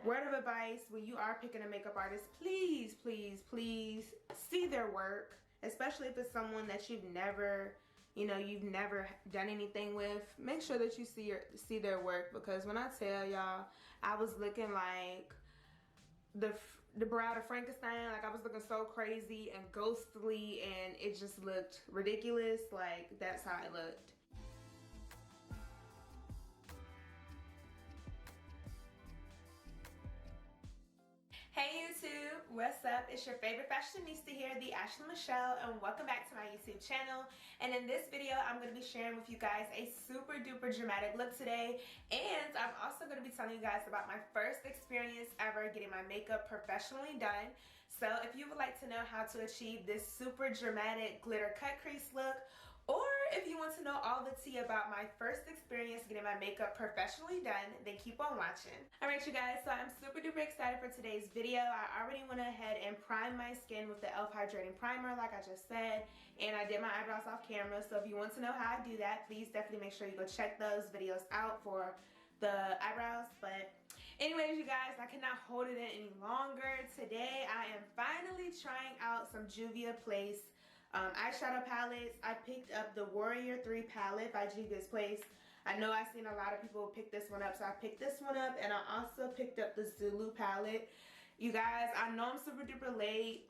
Word of advice, when you are picking a makeup artist, please, please, please see their work, especially if it's someone that you've never, you know, you've never done anything with. Make sure that you see their work, because when I tell y'all, I was looking like the Bride of Frankenstein. Like, I was looking so crazy and ghostly, and it just looked ridiculous. Like, that's how it looked. Hey YouTube, what's up? It's your favorite fashionista here, the Ashley Michelle, and welcome back to my YouTube channel. And in this video, I'm going to be sharing with you guys a super duper dramatic look today, and I'm also going to be telling you guys about my first experience ever getting my makeup professionally done. So if you would like to know how to achieve this super dramatic glitter cut crease look, or if you want to know all the tea about my first experience getting my makeup professionally done, then keep on watching. Alright you guys, so I'm super duper excited for today's video. I already went ahead and primed my skin with the E.L.F. Hydrating Primer like I just said, and I did my eyebrows off camera. So if you want to know how I do that, please definitely make sure you go check those videos out for the eyebrows. But anyways you guys, I cannot hold it in any longer. Today I am finally trying out some Juvia Place eyeshadow palettes. I picked up the Warrior 3 palette by Juvia's Place. I know I've seen a lot of people pick this one up, so I picked this one up, and I also picked up the Zulu palette. You guys, I know I'm super duper late,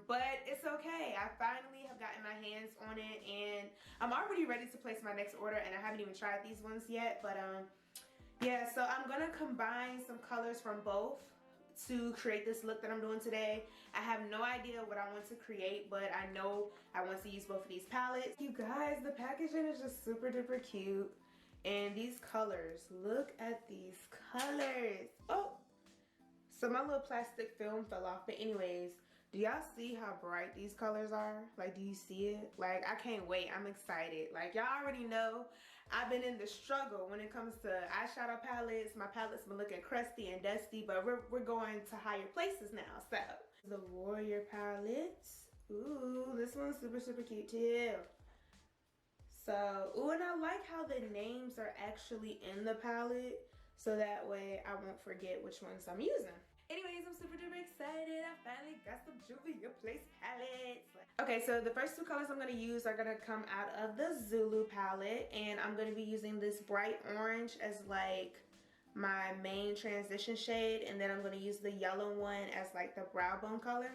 but it's okay. I finally have gotten my hands on it, and I'm already ready to place my next order, and I haven't even tried these ones yet. But yeah, so I'm gonna combine some colors from both to create this look that I'm doing today. I have no idea what I want to create, but I know I want to use both of these palettes. You guys, the packaging is just super duper cute, and these colors, look at these colors. Oh, so my little plastic film fell off, but anyways, do y'all see how bright these colors are? Like, do you see it? Like, I can't wait. I'm excited. Like, y'all already know I've been in the struggle when it comes to eyeshadow palettes. My palette's been looking crusty and dusty, but we're going to higher places now. So the Warrior palette. Ooh, this one's super super cute too. So, ooh, and I like how the names are actually in the palette, so that way I won't forget which ones I'm using. Anyways, I'm super duper excited. I finally got some Juvia Place palettes. Okay, so the first two colors I'm going to use are going to come out of the Zulu palette, and I'm going to be using this bright orange as like my main transition shade, and then I'm going to use the yellow one as like the brow bone color,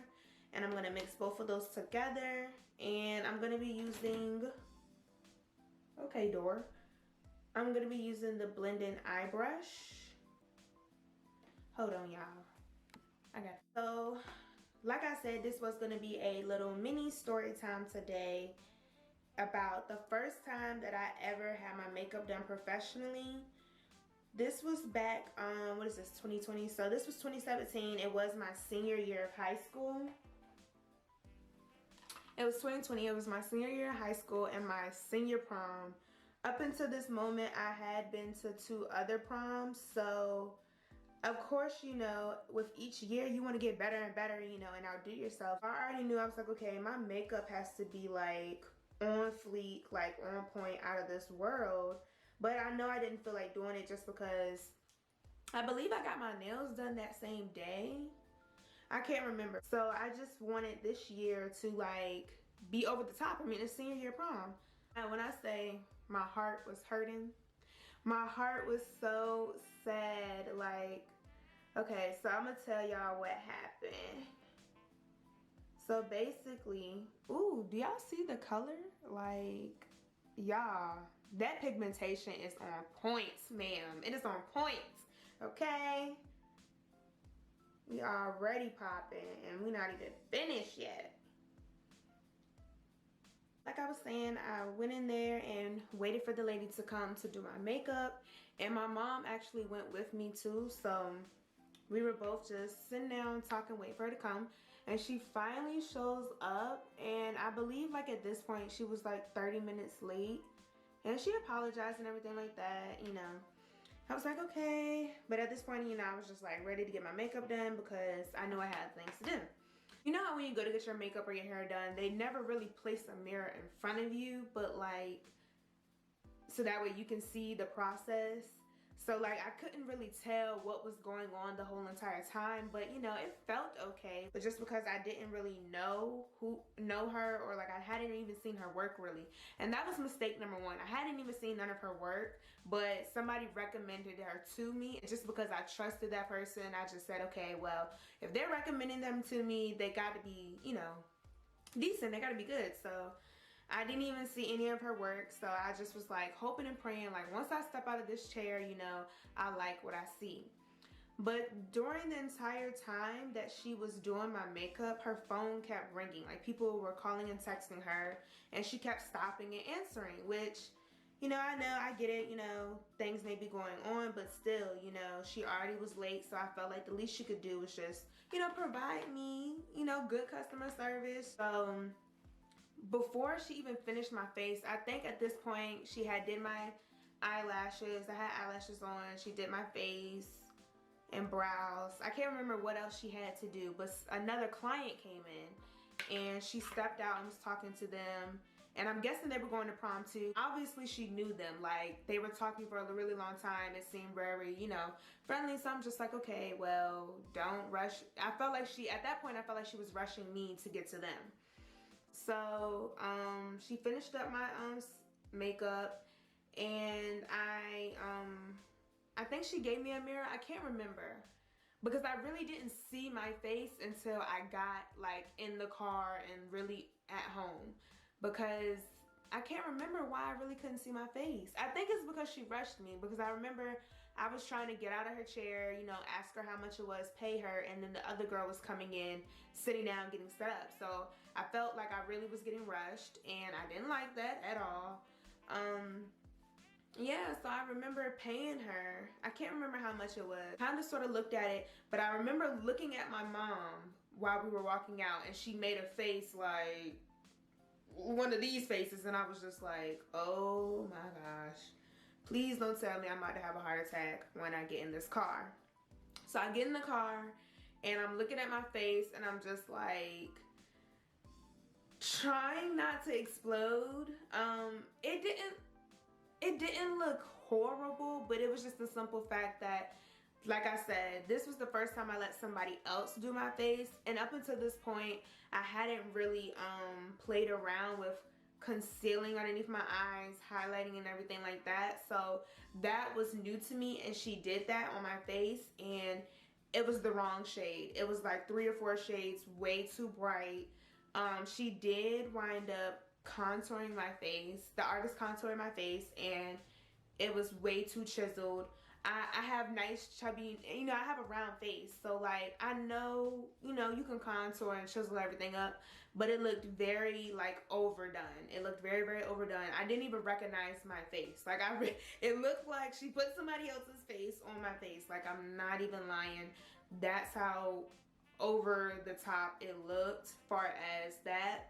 and I'm going to mix both of those together. And I'm going to be using, okay door, I'm going to be using the blending eye brush. Hold on y'all, I got it. So like I said, this was going to be a little mini story time today about the first time that I ever had my makeup done professionally. This was back what is this, 2020? So this was 2017. It was my senior year of high school. It was 2020. It was my senior year of high school and my senior prom. Up until this moment, I had been to 2 other proms. So of course, you know, with each year you want to get better and better, you know, and outdo yourself. I already knew, I was like, okay, my makeup has to be like on fleek, like on point, out of this world. But I know I didn't feel like doing it just because I believe I got my nails done that same day. I can't remember. So I just wanted this year to like be over the top. I mean, it's senior year prom. And when I say my heart was hurting, my heart was so sad. Like, okay, so I'm gonna tell y'all what happened. So basically, ooh, do y'all see the color? Like, y'all, that pigmentation is on point, ma'am. It is on point, okay? We already popping and we're not even finished yet. Like I was saying, I went in there and waited for the lady to come to do my makeup, and my mom actually went with me too. So we were both just sitting down talking, waiting for her to come, and she finally shows up. And I believe like at this point she was like 30 minutes late, and she apologized and everything like that, you know. I was like, okay, but at this point, you know, I was just like ready to get my makeup done because I knew I had things to do. You know how when you go to get your makeup or your hair done, they never really place a mirror in front of you, but like, so that way you can see the process. So like I couldn't really tell what was going on the whole entire time, but you know, it felt okay. But just because I didn't really know her, or like I hadn't even seen her work really. And that was mistake number one. I hadn't even seen none of her work, but somebody recommended her to me. And just because I trusted that person, I just said, okay, well, if they're recommending them to me, they got to be, you know, decent. They got to be good. So I didn't even see any of her work, so I just was like hoping and praying, like once I step out of this chair, you know, I like what I see. But during the entire time that she was doing my makeup, her phone kept ringing. Like people were calling and texting her, and she kept stopping and answering, which, you know, I get it, you know, things may be going on, but still, you know, she already was late, so I felt like the least she could do was just, you know, provide me, you know, good customer service. So before she even finished my face, I think at this point she had did my eyelashes. I had eyelashes on. She did my face and brows. I can't remember what else she had to do, but another client came in and she stepped out and was talking to them. And I'm guessing they were going to prom too. Obviously she knew them, like they were talking for a really long time. It seemed very, you know, friendly. So I'm just like, okay, well, don't rush. I felt like at that point I felt like she was rushing me to get to them. So she finished up my makeup, and I think she gave me a mirror. I can't remember, because I really didn't see my face until I got like in the car and really at home, because I can't remember why I really couldn't see my face. I think it's because she rushed me, because I remember I was trying to get out of her chair, you know, ask her how much it was, pay her, and then the other girl was coming in, sitting down, getting set up. So I felt like I really was getting rushed, and I didn't like that at all. Yeah, so I remember paying her. I can't remember how much it was. Kind of sort of looked at it, but I remember looking at my mom while we were walking out, and she made a face like one of these faces, and I was just like, oh my gosh, please don't tell me I'm about to have a heart attack when I get in this car. So I get in the car and I'm looking at my face, and I'm just like trying not to explode. It didn't look horrible, but it was just the simple fact that, like I said, this was the first time I let somebody else do my face, and up until this point I hadn't really played around with concealing underneath my eyes, highlighting and everything like that. So that was new to me, and she did that on my face, and it was the wrong shade. It was like 3 or 4 shades way too bright. She did wind up contouring my face, the artist contouring my face, and it was way too chiseled. I have nice chubby, you know, I have a round face, so like I know, you know, you can contour and chisel everything up, but it looked very like overdone. It looked very, very overdone. I didn't even recognize my face. Like it looked like she put somebody else's face on my face. Like, I'm not even lying. That's how over the top it looked. Far as that,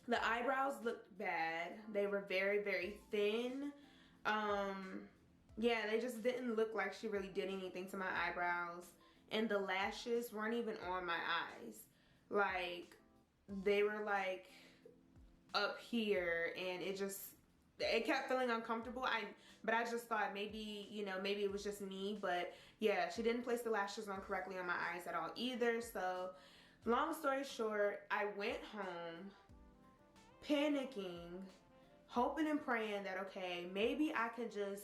the eyebrows looked bad. They were very, very thin. Yeah, they just didn't look like she really did anything to my eyebrows. And the lashes weren't even on my eyes. Like, they were like up here, and it kept feeling uncomfortable. But I just thought maybe, you know, maybe it was just me. But yeah, she didn't place the lashes on correctly on my eyes at all either. So long story short, I went home panicking, hoping and praying that, okay, maybe I could just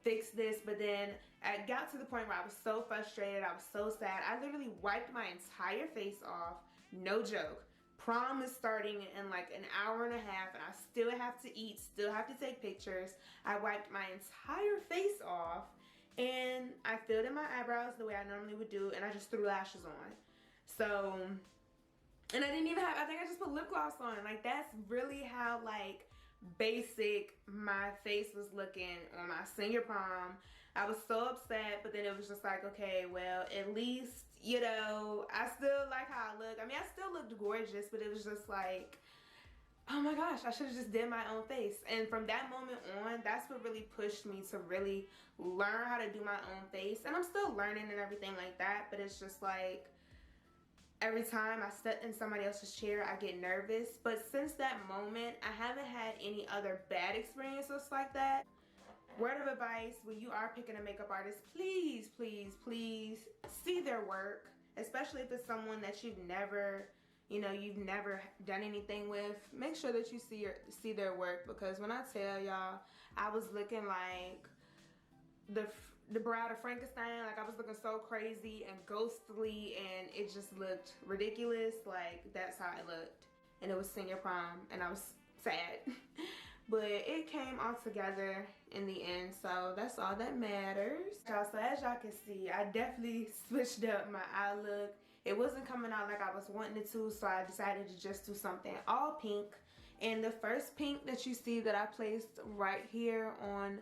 fix this. But then I got to the point where I was so frustrated, I was so sad. I literally wiped my entire face off, no joke. Prom is starting in like an hour and a half, and I still have to eat, still have to take pictures. I wiped my entire face off, and I filled in my eyebrows the way I normally would do, and I just threw lashes on. So, and I didn't even have, I think I just put lip gloss on. Like, that's really how like basic my face was looking on my senior prom. I was so upset, but then it was just like, okay, well, at least, you know, I still like how I look. I mean, I still looked gorgeous, but it was just like, oh my gosh, I should have just did my own face. And from that moment on, that's what really pushed me to really learn how to do my own face. And I'm still learning and everything like that, but it's just like, every time I sit in somebody else's chair, I get nervous. But since that moment, I haven't had any other bad experiences like that. Word of advice, when you are picking a makeup artist, please, please, please see their work, especially if it's someone that you've never, you've never done anything with. Make sure that you see their work, because when I tell y'all, I was looking like the Bride of Frankenstein. Like, I was looking so crazy and ghostly, and it just looked ridiculous. Like, that's how it looked. And it was senior prom, and I was sad. But it came all together in the end, so that's all that matters. Y'all, so as y'all can see, I definitely switched up my eye look. It wasn't coming out like I was wanting it to, so I decided to just do something all pink. And the first pink that you see that I placed right here on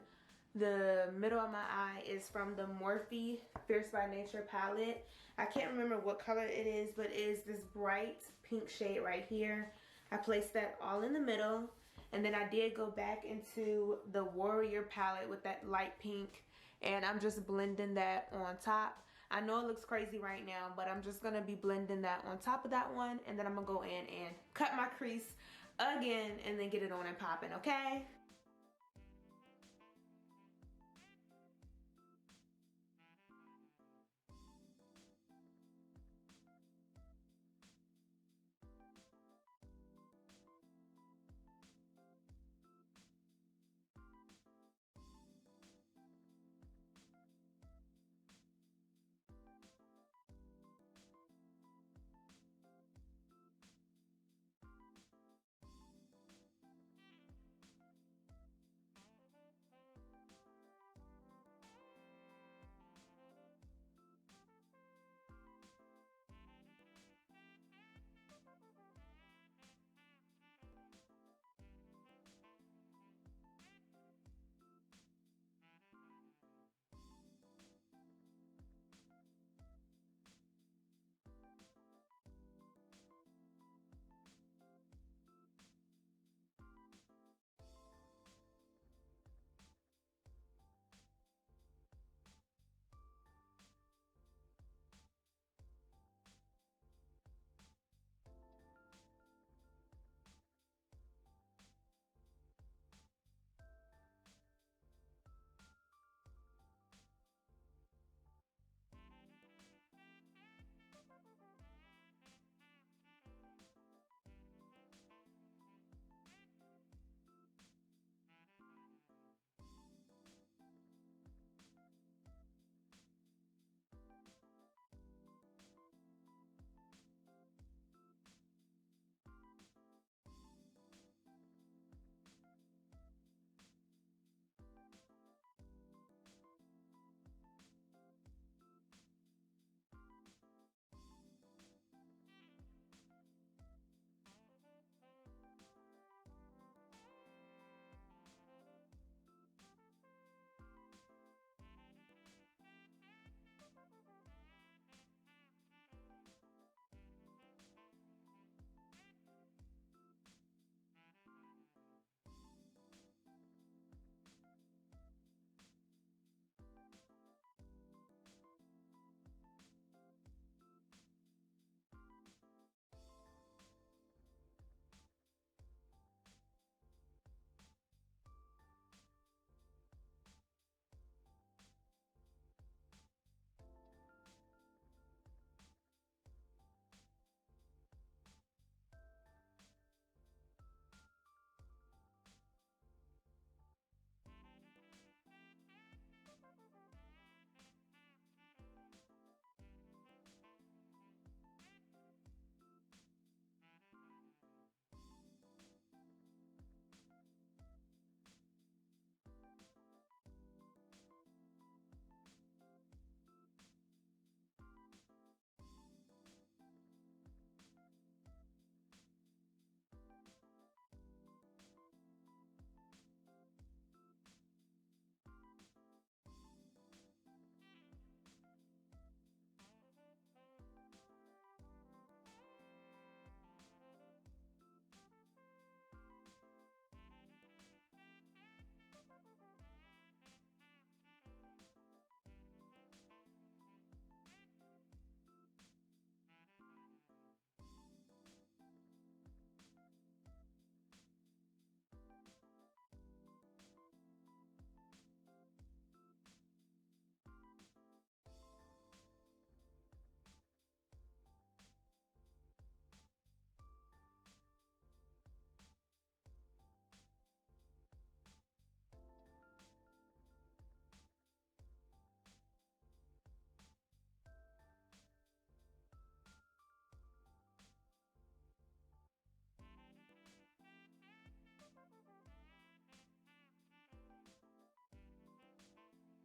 the middle of my eye is from the Morphe Fierce by Nature palette. I can't remember what color it is, but it is this bright pink shade right here. I placed that all in the middle. And then I did go back into the Warrior palette with that light pink, and I'm just blending that on top. I know it looks crazy right now, but I'm just gonna be blending that on top of that one, and then I'm gonna go in and cut my crease again and then get it on and popping, okay?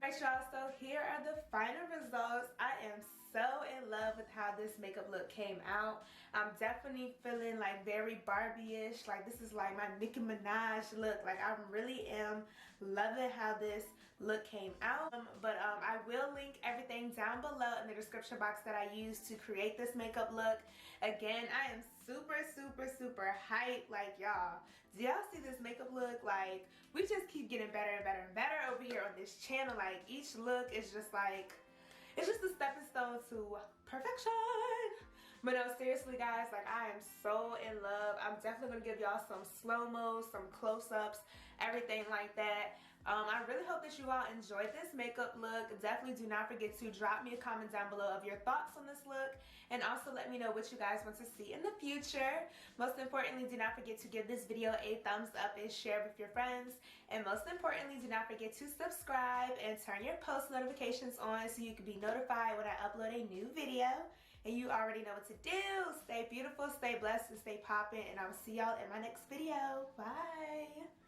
Alright y'all, so here are the final results. I am so in love with how this makeup look came out. I'm definitely feeling like very Barbie-ish. Like this is like my Nicki Minaj look. Like I really am loving how this look came out. I will link everything down below in the description box that I used to create this makeup look. Again, I am super hyped. Like y'all, do y'all see this makeup look? Like we just keep getting better and better and better over here on this channel. Like each look is just like, it's just a stepping stone to perfection. But no, seriously guys, like I am so in love. I'm definitely gonna give y'all some slow-mos, some close-ups, everything like that. I really hope that you all enjoyed this makeup look. Definitely do not forget to drop me a comment down below of your thoughts on this look, and also let me know what you guys want to see in the future. Most importantly, do not forget to give this video a thumbs up and share with your friends. And most importantly, do not forget to subscribe and turn your post notifications on so you can be notified when I upload a new video. And you already know what to do. Stay beautiful, stay blessed, and stay poppin'. And I'll see y'all in my next video. Bye.